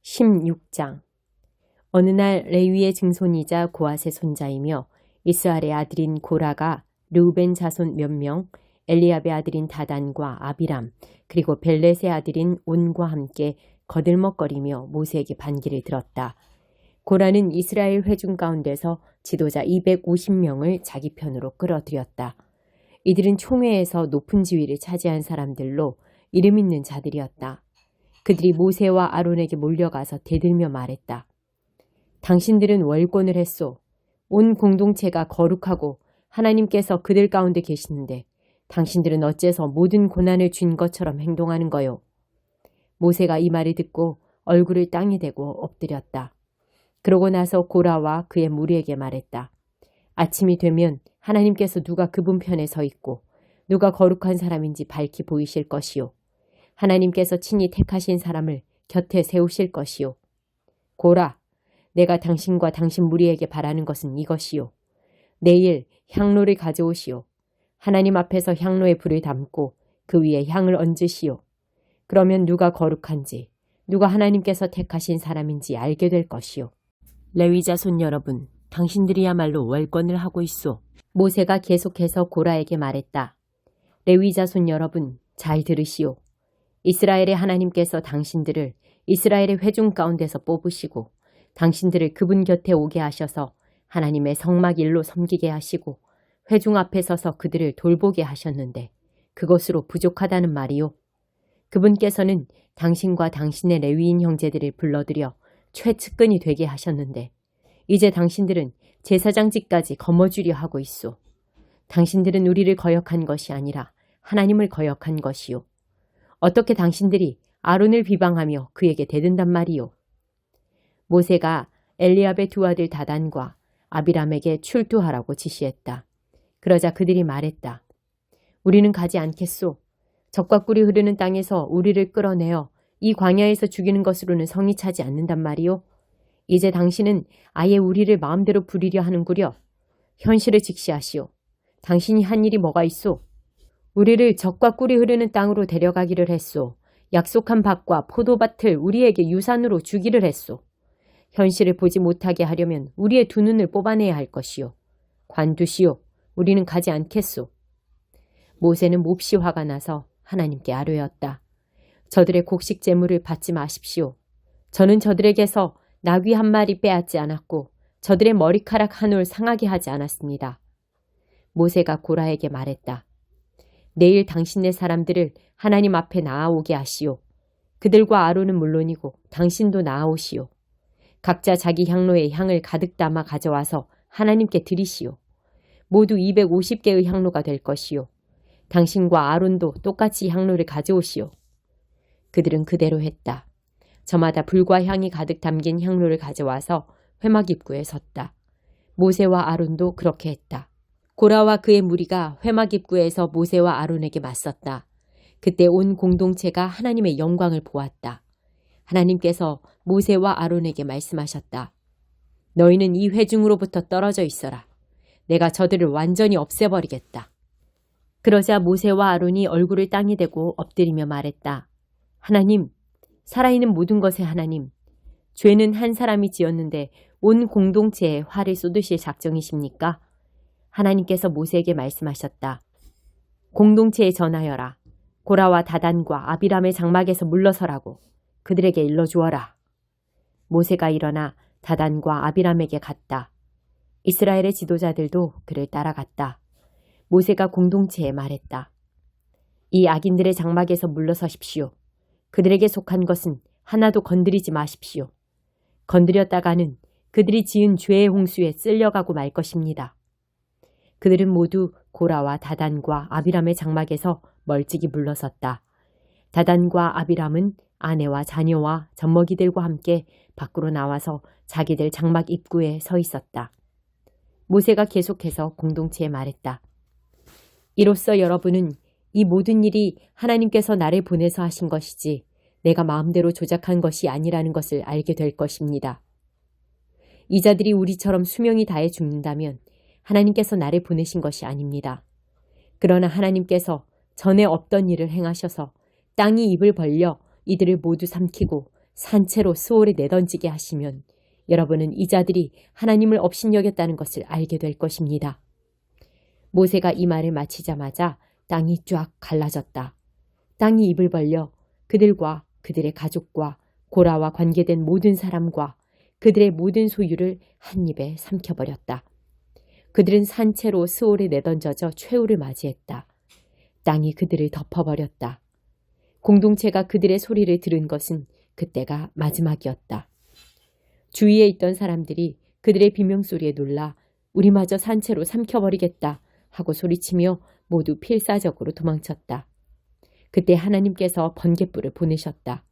16장. 어느 날 레위의 증손이자 고앗의 손자이며 이스라엘의 아들인 고라가 르우벤 자손 몇 명, 엘리압의 아들인 다단과 아비람, 그리고 벨렛의 아들인 온과 함께 거들먹거리며 모세에게 반기를 들었다. 고라는 이스라엘 회중 가운데서 지도자 250명을 자기 편으로 끌어들였다. 이들은 총회에서 높은 지위를 차지한 사람들로 이름 있는 자들이었다. 그들이 모세와 아론에게 몰려가서 대들며 말했다. 당신들은 월권을 했소. 온 공동체가 거룩하고 하나님께서 그들 가운데 계시는데 당신들은 어째서 모든 고난을 준 것처럼 행동하는 거요. 모세가 이 말을 듣고 얼굴을 땅에 대고 엎드렸다. 그러고 나서 고라와 그의 무리에게 말했다. 아침이 되면 하나님께서 누가 그분 편에 서 있고 누가 거룩한 사람인지 밝히 보이실 것이요. 하나님께서 친히 택하신 사람을 곁에 세우실 것이요. 고라, 내가 당신과 당신 무리에게 바라는 것은 이것이요. 내일 향로를 가져오시오. 하나님 앞에서 향로에 불을 담고 그 위에 향을 얹으시오. 그러면 누가 거룩한지, 누가 하나님께서 택하신 사람인지 알게 될 것이요. 레위 자손 여러분, 당신들이야말로 월권을 하고 있소. 모세가 계속해서 고라에게 말했다. 레위 자손 여러분, 잘 들으시오. 이스라엘의 하나님께서 당신들을 이스라엘의 회중 가운데서 뽑으시고 당신들을 그분 곁에 오게 하셔서 하나님의 성막 일로 섬기게 하시고 회중 앞에 서서 그들을 돌보게 하셨는데 그것으로 부족하다는 말이요. 그분께서는 당신과 당신의 레위인 형제들을 불러들여 최측근이 되게 하셨는데 이제 당신들은 제사장직까지 거머쥐려 하고 있소. 당신들은 우리를 거역한 것이 아니라 하나님을 거역한 것이요. 어떻게 당신들이 아론을 비방하며 그에게 대든단 말이요. 모세가 엘리압의 두 아들 다단과 아비람에게 출두하라고 지시했다. 그러자 그들이 말했다. 우리는 가지 않겠소. 적과 꿀이 흐르는 땅에서 우리를 끌어내어 이 광야에서 죽이는 것으로는 성이 차지 않는단 말이요. 이제 당신은 아예 우리를 마음대로 부리려 하는구려. 현실을 직시하시오. 당신이 한 일이 뭐가 있소? 우리를 적과 꿀이 흐르는 땅으로 데려가기를 했소. 약속한 밭과 포도밭을 우리에게 유산으로 주기를 했소. 현실을 보지 못하게 하려면 우리의 두 눈을 뽑아내야 할 것이요. 관두시오. 우리는 가지 않겠소. 모세는 몹시 화가 나서 하나님께 아뢰었다. 저들의 곡식 제물을 받지 마십시오. 저는 저들에게서 나귀 한 마리 빼앗지 않았고 저들의 머리카락 한 올 상하게 하지 않았습니다. 모세가 고라에게 말했다. 내일 당신네 사람들을 하나님 앞에 나아오게 하시오. 그들과 아론은 물론이고 당신도 나아오시오. 각자 자기 향로에 향을 가득 담아 가져와서 하나님께 드리시오. 모두 250개의 향로가 될 것이요. 당신과 아론도 똑같이 향로를 가져오시오. 그들은 그대로 했다. 저마다 불과 향이 가득 담긴 향로를 가져와서 회막 입구에 섰다. 모세와 아론도 그렇게 했다. 고라와 그의 무리가 회막 입구에서 모세와 아론에게 맞섰다. 그때 온 공동체가 하나님의 영광을 보았다. 하나님께서 모세와 아론에게 말씀하셨다. 너희는 이 회중으로부터 떨어져 있어라. 내가 저들을 완전히 없애버리겠다. 그러자 모세와 아론이 얼굴을 땅에 대고 엎드리며 말했다. 하나님, 살아있는 모든 것의 하나님, 죄는 한 사람이 지었는데 온 공동체에 화를 쏟으실 작정이십니까? 하나님께서 모세에게 말씀하셨다. 공동체에 전하여라. 고라와 다단과 아비람의 장막에서 물러서라고 그들에게 일러주어라. 모세가 일어나 다단과 아비람에게 갔다. 이스라엘의 지도자들도 그를 따라갔다. 모세가 공동체에 말했다. 이 악인들의 장막에서 물러서십시오. 그들에게 속한 것은 하나도 건드리지 마십시오. 건드렸다가는 그들이 지은 죄의 홍수에 쓸려가고 말 것입니다. 그들은 모두 고라와 다단과 아비람의 장막에서 멀찍이 물러섰다. 다단과 아비람은 아내와 자녀와 젖먹이들과 함께 밖으로 나와서 자기들 장막 입구에 서 있었다. 모세가 계속해서 공동체에 말했다. 이로써 여러분은 이 모든 일이 하나님께서 나를 보내서 하신 것이지 내가 마음대로 조작한 것이 아니라는 것을 알게 될 것입니다. 이 자들이 우리처럼 수명이 다해 죽는다면 하나님께서 나를 보내신 것이 아닙니다. 그러나 하나님께서 전에 없던 일을 행하셔서 땅이 입을 벌려 이들을 모두 삼키고 산채로 수월에 내던지게 하시면 여러분은 이 자들이 하나님을 업신여겼다는 것을 알게 될 것입니다. 모세가 이 말을 마치자마자 땅이 쫙 갈라졌다. 땅이 입을 벌려 그들과 그들의 가족과 고라와 관계된 모든 사람과 그들의 모든 소유를 한 입에 삼켜버렸다. 그들은 산채로 스올에 내던져져 최후를 맞이했다. 땅이 그들을 덮어버렸다. 공동체가 그들의 소리를 들은 것은 그때가 마지막이었다. 주위에 있던 사람들이 그들의 비명소리에 놀라 우리마저 산채로 삼켜버리겠다 하고 소리치며 모두 필사적으로 도망쳤다. 그때 하나님께서 번갯불을 보내셨다.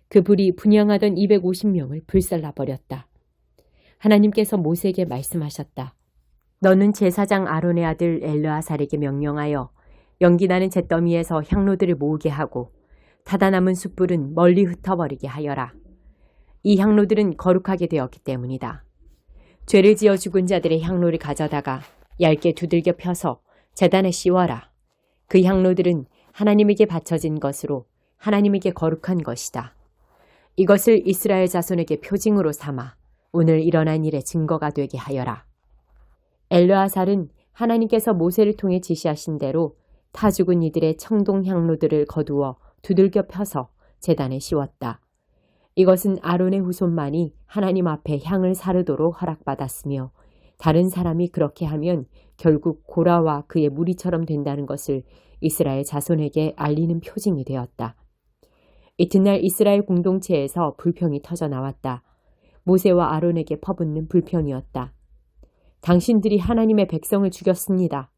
그 불이 분향하던 250명을 불살라버렸다. 하나님께서 모세에게 말씀하셨다. 너는 제사장 아론의 아들 엘르아살에게 명령하여 연기나는 잿더미에서 향로들을 모으게 하고 타다 남은 숯불은 멀리 흩어버리게 하여라. 이 향로들은 거룩하게 되었기 때문이다. 죄를 지어 죽은 자들의 향로를 가져다가 얇게 두들겨 펴서 제단에 씌워라. 그 향로들은 하나님에게 바쳐진 것으로 하나님에게 거룩한 것이다. 이것을 이스라엘 자손에게 표징으로 삼아 오늘 일어난 일의 증거가 되게 하여라. 엘르아살은 하나님께서 모세를 통해 지시하신 대로 타 죽은 이들의 청동 향로들을 거두어 두들겨 펴서 제단에 씌웠다. 이것은 아론의 후손만이 하나님 앞에 향을 사르도록 허락받았으며 다른 사람이 그렇게 하면 결국 고라와 그의 무리처럼 된다는 것을 이스라엘 자손에게 알리는 표징이 되었다. 이튿날 이스라엘 공동체에서 불평이 터져 나왔다. 모세와 아론에게 퍼붓는 불평이었다. 당신들이 하나님의 백성을 죽였습니다.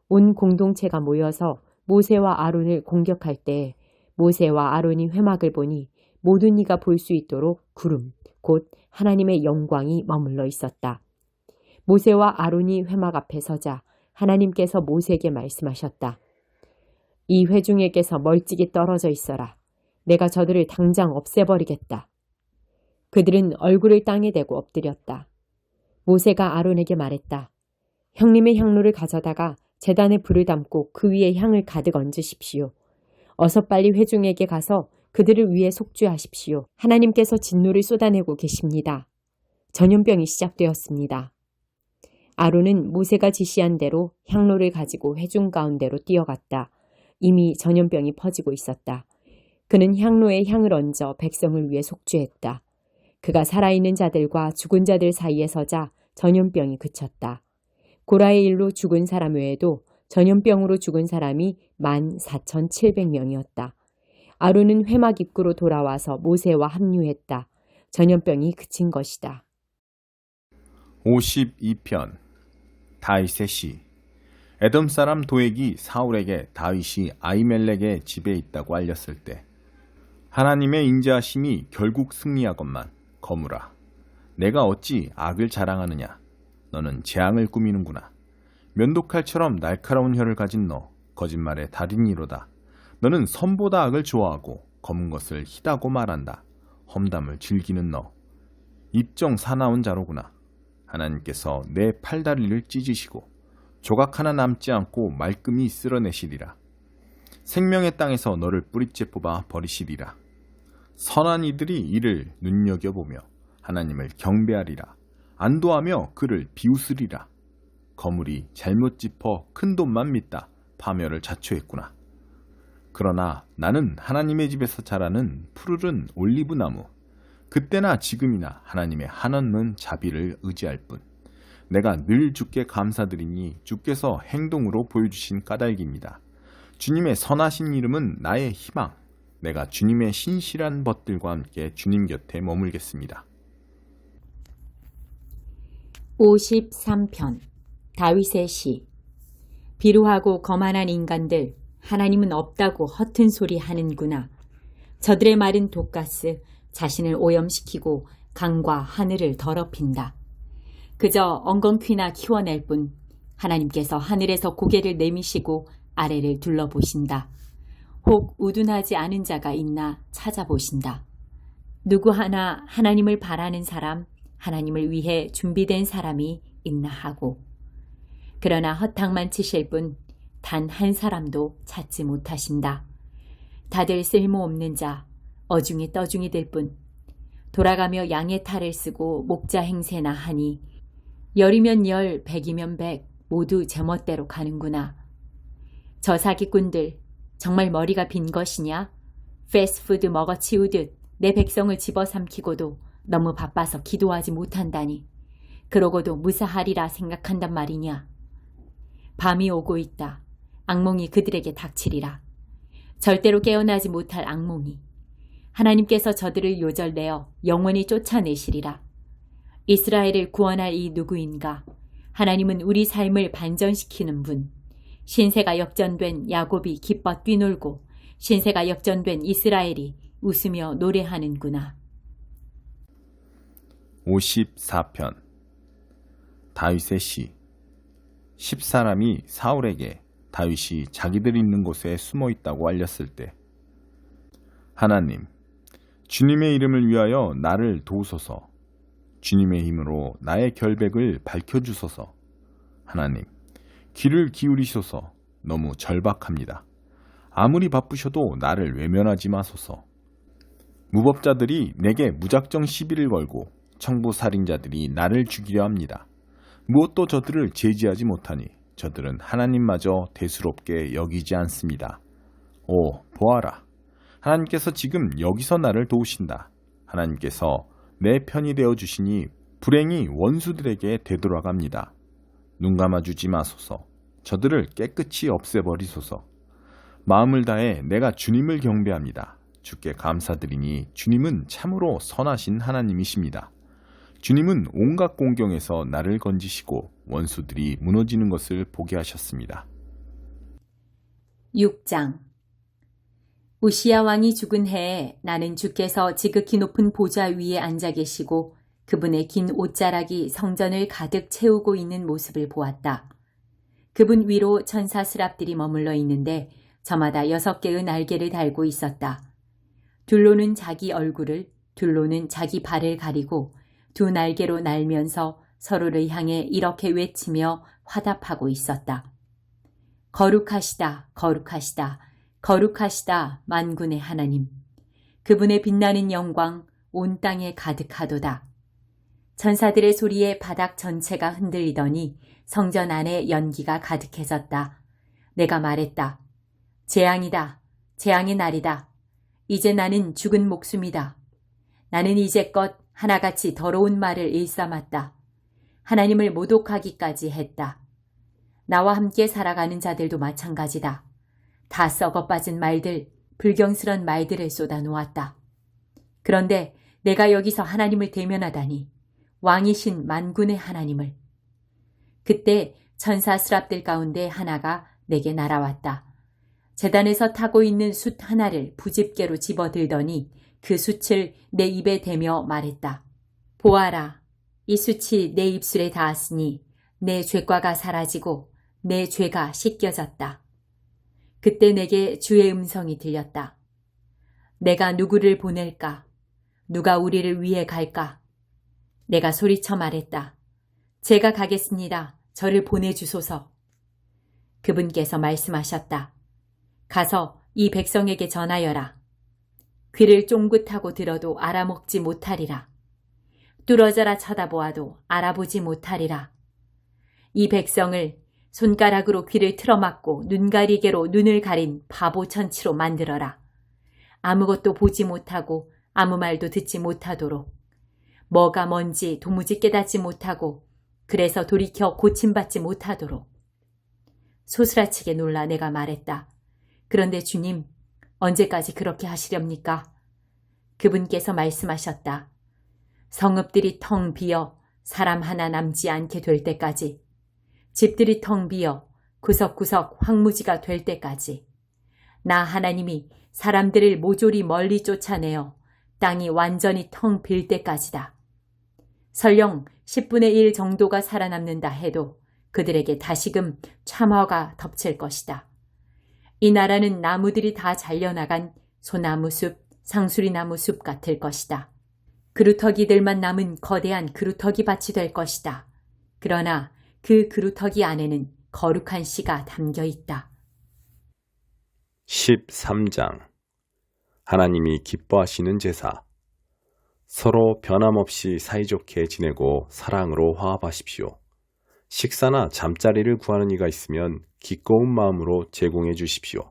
온 공동체가 모여서 모세와 아론을 공격할 때 모세와 아론이 회막을 보니 모든 이가 볼 수 있도록 구름, 곧 하나님의 영광이 머물러 있었다. 모세와 아론이 회막 앞에 서자 하나님께서 모세에게 말씀하셨다. 이 회중에게서 멀찍이 떨어져 있어라. 내가 저들을 당장 없애버리겠다. 그들은 얼굴을 땅에 대고 엎드렸다. 모세가 아론에게 말했다. 형님의 향로를 가져다가 제단에 불을 담고 그 위에 향을 가득 얹으십시오. 어서 빨리 회중에게 가서 그들을 위해 속죄하십시오. 하나님께서 진노를 쏟아내고 계십니다. 전염병이 시작되었습니다. 아론은 모세가 지시한 대로 향로를 가지고 회중 가운데로 뛰어갔다. 이미 전염병이 퍼지고 있었다. 그는 향로에 향을 얹어 백성을 위해 속죄했다. 그가 살아있는 자들과 죽은 자들 사이에 서자 전염병이 그쳤다. 고라의 일로 죽은 사람 외에도 전염병으로 죽은 사람이 14,700명이었다. 아론은 회막 입구로 돌아와서 모세와 합류했다. 전염병이 그친 것이다. 52편 다윗의 시. 에돔 사람 도액이 사울에게 다윗이 아히멜렉의 집에 있다고 알렸을 때 하나님의 인자하심이 결국 승리하건만 거무라. 내가 어찌 악을 자랑하느냐. 너는 재앙을 꾸미는구나. 면도칼처럼 날카로운 혀를 가진 너, 거짓말의 달인이로다. 너는 선보다 악을 좋아하고 검은 것을 희다고 말한다. 험담을 즐기는 너, 입정 사나운 자로구나. 하나님께서 내 팔다리를 찢으시고 조각 하나 남지 않고 말끔히 쓸어내시리라. 생명의 땅에서 너를 뿌리째 뽑아 버리시리라. 선한 이들이 이를 눈여겨보며 하나님을 경배하리라. 안도하며 그를 비웃으리라. 거물이 잘못 짚어 큰 돈만 믿다 파멸을 자초했구나. 그러나 나는 하나님의 집에서 자라는 푸르른 올리브 나무, 그때나 지금이나 하나님의 한없는 자비를 의지할 뿐. 내가 늘 주께 감사드리니 주께서 행동으로 보여주신 까닭입니다. 주님의 선하신 이름은 나의 희망. 내가 주님의 신실한 벗들과 함께 주님 곁에 머물겠습니다. 53편 다윗의 시. 비루하고 거만한 인간들, 하나님은 없다고 허튼 소리 하는구나. 저들의 말은 독가스, 자신을 오염시키고 강과 하늘을 더럽힌다. 그저 엉겅퀴나 키워낼 뿐 하나님께서 하늘에서 고개를 내미시고 아래를 둘러보신다. 혹 우둔하지 않은 자가 있나 찾아보신다. 누구 하나 하나님을 바라는 사람, 하나님을 위해 준비된 사람이 있나 하고. 그러나 허탕만 치실 뿐 단 한 사람도 찾지 못하신다. 다들 쓸모없는 자, 어중에 떠중이 될 뿐 돌아가며 양의 탈을 쓰고 목자 행세나 하니 열이면 열, 백이면 백 모두 제멋대로 가는구나. 저 사기꾼들 정말 머리가 빈 것이냐? 패스트푸드 먹어치우듯 내 백성을 집어삼키고도 너무 바빠서 기도하지 못한다니. 그러고도 무사하리라 생각한단 말이냐. 밤이 오고 있다. 악몽이 그들에게 닥치리라. 절대로 깨어나지 못할 악몽이. 하나님께서 저들을 요절내어 영원히 쫓아내시리라. 이스라엘을 구원할 이 누구인가? 하나님은 우리 삶을 반전시키는 분. 신세가 역전된 야곱이 기뻐 뛰놀고 신세가 역전된 이스라엘이 웃으며 노래하는구나. 54편 다윗의 시 10사람이 사울에게 다윗이 자기들 있는 곳에 숨어 있다고 알렸을 때 하나님, 주님의 이름을 위하여 나를 도우소서. 주님의 힘으로 나의 결백을 밝혀주소서. 하나님, 귀를 기울이소서. 너무 절박합니다. 아무리 바쁘셔도 나를 외면하지 마소서. 무법자들이 내게 무작정 시비를 걸고 청부살인자들이 나를 죽이려 합니다. 무엇도 저들을 제지하지 못하니 저들은 하나님마저 대수롭게 여기지 않습니다. 오, 보아라. 하나님께서 지금 여기서 나를 도우신다. 하나님께서 내 편이 되어주시니 불행이 원수들에게 되돌아갑니다. 눈 감아주지 마소서. 저들을 깨끗이 없애버리소서. 마음을 다해 내가 주님을 경배합니다. 주께 감사드리니 주님은 참으로 선하신 하나님이십니다. 주님은 온갖 공경에서 나를 건지시고 원수들이 무너지는 것을 보게 하셨습니다. 6장 우시야 왕이 죽은 해에 나는 주께서 지극히 높은 보좌 위에 앉아 계시고 그분의 긴 옷자락이 성전을 가득 채우고 있는 모습을 보았다. 그분 위로 천사 스랍들이 머물러 있는데 저마다 6개의 날개를 달고 있었다. 둘로는 자기 얼굴을, 둘로는 자기 발을 가리고 두 날개로 날면서 서로를 향해 이렇게 외치며 화답하고 있었다. 거룩하시다, 거룩하시다, 거룩하시다 만군의 하나님. 그분의 빛나는 영광 온 땅에 가득하도다. 천사들의 소리에 바닥 전체가 흔들리더니 성전 안에 연기가 가득해졌다. 내가 말했다. 재앙이다. 재앙의 날이다. 이제 나는 죽은 목숨이다. 나는 이제껏 하나같이 더러운 말을 일삼았다. 하나님을 모독하기까지 했다. 나와 함께 살아가는 자들도 마찬가지다. 다 썩어빠진 말들, 불경스런 말들을 쏟아놓았다. 그런데 내가 여기서 하나님을 대면하다니, 왕이신 만군의 하나님을. 그때 천사 스랍들 가운데 하나가 내게 날아왔다. 제단에서 타고 있는 숯 하나를 부집개로 집어들더니 그 숯을 내 입에 대며 말했다. 보아라, 이 숯이 내 입술에 닿았으니 내 죄과가 사라지고 내 죄가 씻겨졌다. 그때 내게 주의 음성이 들렸다. 내가 누구를 보낼까? 누가 우리를 위해 갈까? 내가 소리쳐 말했다. 제가 가겠습니다. 저를 보내주소서. 그분께서 말씀하셨다. 가서 이 백성에게 전하여라. 귀를 쫑긋하고 들어도 알아먹지 못하리라. 뚫어져라 쳐다보아도 알아보지 못하리라. 이 백성을 손가락으로 귀를 틀어막고 눈가리개로 눈을 가린 바보 천치로 만들어라. 아무것도 보지 못하고 아무 말도 듣지 못하도록. 뭐가 뭔지 도무지 깨닫지 못하고 그래서 돌이켜 고침받지 못하도록. 소스라치게 놀라 내가 말했다. 그런데 주님, 언제까지 그렇게 하시렵니까? 그분께서 말씀하셨다. 성읍들이 텅 비어 사람 하나 남지 않게 될 때까지, 집들이 텅 비어 구석구석 황무지가 될 때까지, 나 하나님이 사람들을 모조리 멀리 쫓아내어 땅이 완전히 텅 빌 때까지다. 설령 10분의 1 정도가 살아남는다 해도 그들에게 다시금 참화가 덮칠 것이다. 이 나라는 나무들이 다 잘려나간 소나무 숲, 상수리나무 숲 같을 것이다. 그루터기들만 남은 거대한 그루터기 밭이 될 것이다. 그러나 그 그루터기 안에는 거룩한 씨가 담겨 있다. 13장 하나님이 기뻐하시는 제사. 서로 변함없이 사이좋게 지내고 사랑으로 화합하십시오. 식사나 잠자리를 구하는 이가 있으면 기꺼운 마음으로 제공해 주십시오.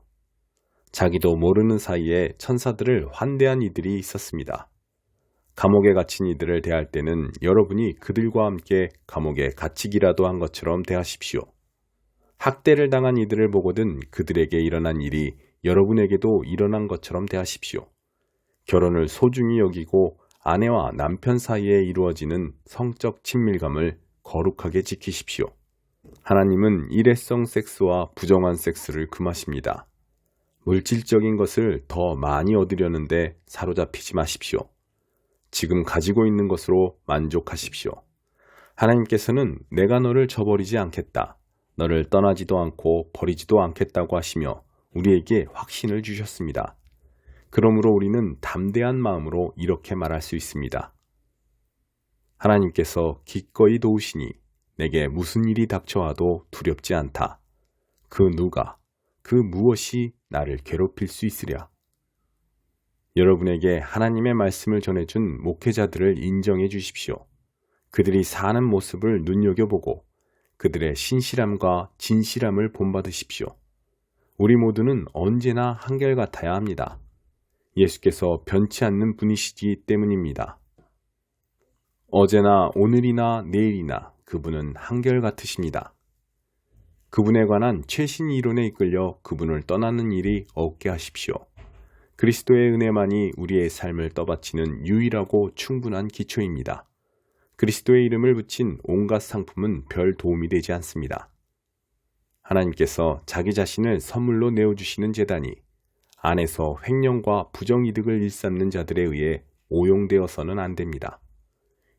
자기도 모르는 사이에 천사들을 환대한 이들이 있었습니다. 감옥에 갇힌 이들을 대할 때는 여러분이 그들과 함께 감옥에 갇히기라도 한 것처럼 대하십시오. 학대를 당한 이들을 보거든 그들에게 일어난 일이 여러분에게도 일어난 것처럼 대하십시오. 결혼을 소중히 여기고 아내와 남편 사이에 이루어지는 성적 친밀감을 거룩하게 지키십시오. 하나님은 일회성 섹스와 부정한 섹스를 금하십니다. 물질적인 것을 더 많이 얻으려는데 사로잡히지 마십시오. 지금 가지고 있는 것으로 만족하십시오. 하나님께서는 내가 너를 저버리지 않겠다, 너를 떠나지도 않고 버리지도 않겠다고 하시며 우리에게 확신을 주셨습니다. 그러므로 우리는 담대한 마음으로 이렇게 말할 수 있습니다. 하나님께서 기꺼이 도우시니 내게 무슨 일이 닥쳐와도 두렵지 않다. 그 누가, 그 무엇이 나를 괴롭힐 수 있으랴. 여러분에게 하나님의 말씀을 전해준 목회자들을 인정해 주십시오. 그들이 사는 모습을 눈여겨보고 그들의 신실함과 진실함을 본받으십시오. 우리 모두는 언제나 한결같아야 합니다. 예수께서 변치 않는 분이시기 때문입니다. 어제나 오늘이나 내일이나 그분은 한결같으십니다. 그분에 관한 최신 이론에 이끌려 그분을 떠나는 일이 없게 하십시오. 그리스도의 은혜만이 우리의 삶을 떠받치는 유일하고 충분한 기초입니다. 그리스도의 이름을 붙인 온갖 상품은 별 도움이 되지 않습니다. 하나님께서 자기 자신을 선물로 내어주시는 제단이 안에서 횡령과 부정이득을 일삼는 자들에 의해 오용되어서는 안 됩니다.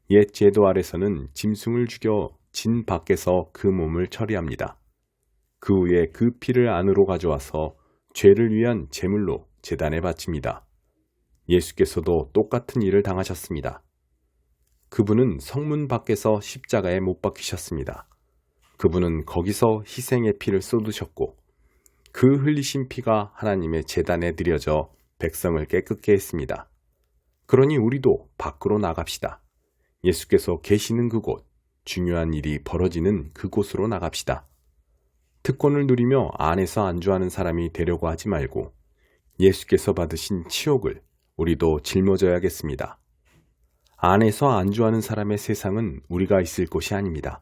옛 제도 아래서는 짐승을 죽여 진 밖에서 그 몸을 처리합니다. 그 후에 그 피를 안으로 가져와서 죄를 위한 제물로 제단에 바칩니다. 예수께서도 똑같은 일을 당하셨습니다. 그분은 성문 밖에서 십자가에 못 박히셨습니다. 그분은 거기서 희생의 피를 쏟으셨고 그 흘리신 피가 하나님의 제단에 드려져 백성을 깨끗게 했습니다. 그러니 우리도 밖으로 나갑시다. 예수께서 계시는 그곳, 중요한 일이 벌어지는 그곳으로 나갑시다. 특권을 누리며 안에서 안주하는 사람이 되려고 하지 말고 예수께서 받으신 치욕을 우리도 짊어져야겠습니다. 안에서 안주하는 사람의 세상은 우리가 있을 곳이 아닙니다.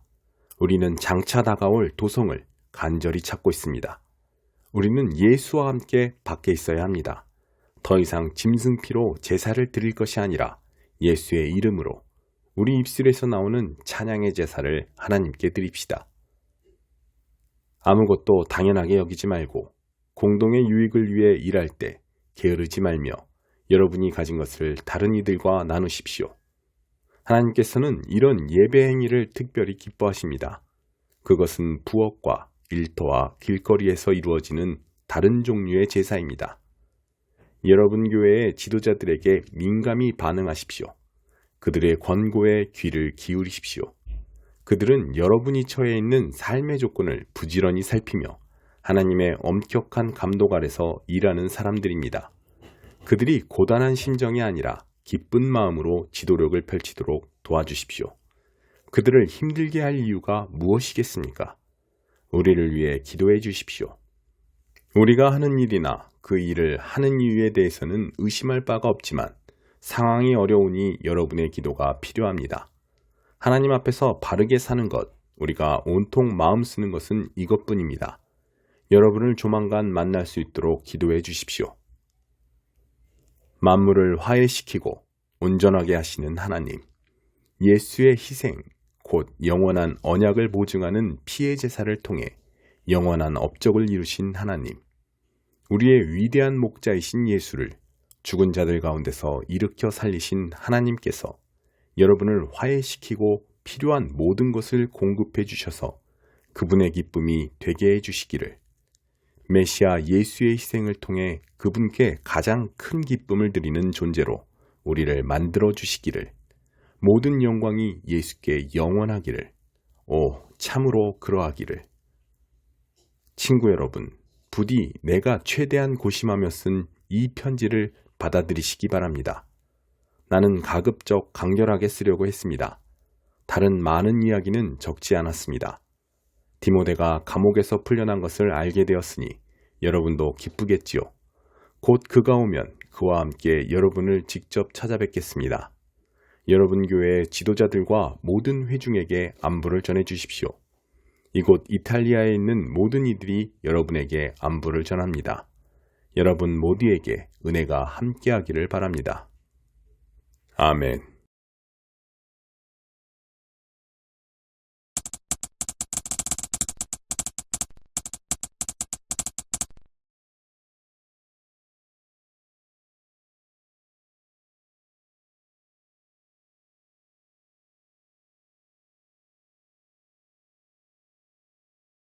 우리는 장차 다가올 도성을 간절히 찾고 있습니다. 우리는 예수와 함께 밖에 있어야 합니다. 더 이상 짐승피로 제사를 드릴 것이 아니라 예수의 이름으로 우리 입술에서 나오는 찬양의 제사를 하나님께 드립시다. 아무것도 당연하게 여기지 말고 공동의 유익을 위해 일할 때 게으르지 말며 여러분이 가진 것을 다른 이들과 나누십시오. 하나님께서는 이런 예배 행위를 특별히 기뻐하십니다. 그것은 부엌과 일터와 길거리에서 이루어지는 다른 종류의 제사입니다. 여러분 교회의 지도자들에게 민감히 반응하십시오. 그들의 권고에 귀를 기울이십시오. 그들은 여러분이 처해 있는 삶의 조건을 부지런히 살피며 하나님의 엄격한 감독 아래서 일하는 사람들입니다. 그들이 고단한 심정이 아니라 기쁜 마음으로 지도력을 펼치도록 도와주십시오. 그들을 힘들게 할 이유가 무엇이겠습니까? 우리를 위해 기도해 주십시오. 우리가 하는 일이나 그 일을 하는 이유에 대해서는 의심할 바가 없지만 상황이 어려우니 여러분의 기도가 필요합니다. 하나님 앞에서 바르게 사는 것, 우리가 온통 마음 쓰는 것은 이것뿐입니다. 여러분을 조만간 만날 수 있도록 기도해 주십시오. 만물을 화해시키고 온전하게 하시는 하나님, 예수의 희생, 곧 영원한 언약을 보증하는 피의 제사를 통해 영원한 업적을 이루신 하나님, 우리의 위대한 목자이신 예수를 죽은 자들 가운데서 일으켜 살리신 하나님께서 여러분을 화해시키고 필요한 모든 것을 공급해 주셔서 그분의 기쁨이 되게 해 주시기를, 메시아 예수의 희생을 통해 그분께 가장 큰 기쁨을 드리는 존재로 우리를 만들어 주시기를, 모든 영광이 예수께 영원하기를, 참으로 그러하기를. 친구 여러분, 부디 내가 최대한 고심하며 쓴 이 편지를 받아들이시기 바랍니다. 나는 가급적 간결하게 쓰려고 했습니다. 다른 많은 이야기는 적지 않았습니다. 디모데가 감옥에서 풀려난 것을 알게 되었으니 여러분도 기쁘겠지요. 곧 그가 오면 그와 함께 여러분을 직접 찾아뵙겠습니다. 여러분 교회의 지도자들과 모든 회중에게 안부를 전해주십시오. 이곳 이탈리아에 있는 모든 이들이 여러분에게 안부를 전합니다. 여러분 모두에게 은혜가 함께하기를 바랍니다. 아멘.